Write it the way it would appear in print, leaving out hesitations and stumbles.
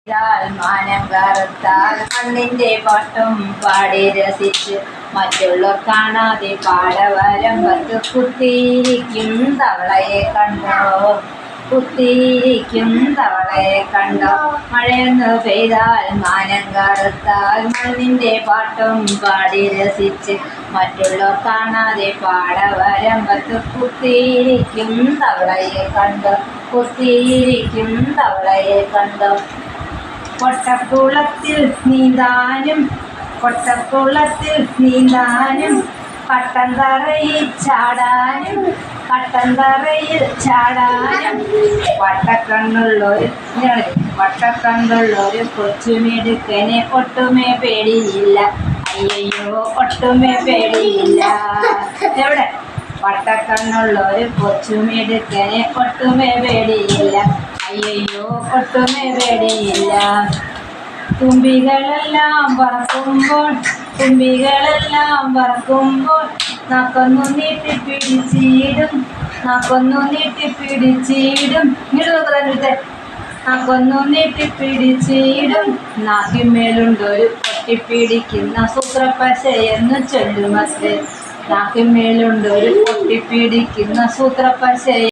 മാനം കറുത്താൽ മണ്ണിന്റെ പാട്ടും പാടി രസിച്ച് മറ്റുള്ളവർ കാണാതെ പാടവരമ്പത്ത് കുത്തിയിരിക്കും തവളയെ കണ്ടോ, കുത്തിയിരിക്കും തവളയെ കണ്ടോ. മഴയൊന്ന് പെയ്താൽ മാനം കറുത്താൽ മണ്ണിന്റെ പാട്ടും പാടി രസിച്ച് മറ്റുള്ളവർ കാണാതെ പാടവരമ്പത്ത് കുത്തിയിരിക്കും തവളയെ കണ്ടോ, കുത്തിയിരിക്കും തവളയെ കണ്ടോ. കൊട്ടക്കുളത്തിൽ നീന്താനും, കൊട്ടക്കുളത്തിൽ നീന്താനും, കട്ടന്തറയിൽ ചാടാനും, കട്ടന്തറയിൽ ചാടാനും വട്ടക്കണ്ണുള്ളൊരു കൊച്ചുമിടുക്കനെ ഒട്ടുമേ പേടിയില്ല. അയ്യോ ഒട്ടുമേ പേടിയില്ല. എവിടെ? വട്ടക്കണ്ണുള്ളൊരു കൊച്ചുമിടുക്കനെ ഒട്ടുമേ പേടിയില്ല. അയ്യോ ഒട്ടുമേ പേടിയില്ല. തുമ്പികളെല്ലാം പറക്കുമ്പോൾ, തുമ്പികളെല്ലാം പറക്കുമ്പോൾ നാക്കൊന്നു നീട്ടിപ്പിടിച്ചിടും, നാക്കൊന്നു നീട്ടിപ്പിടിച്ചിടും. നാക്കൊന്നു നീട്ടിപ്പിടിച്ചിടും. നാക്കിന്മേലുണ്ടൊരു പൊട്ടിപ്പിടിക്കുന്ന സൂത്രപ്പശയെന്ന് ചൊല്ലുമത്രേ. നാക്കിന്മേലുണ്ടൊരു പൊട്ടിപ്പിടിക്കുന്ന സൂത്രപ്പശ.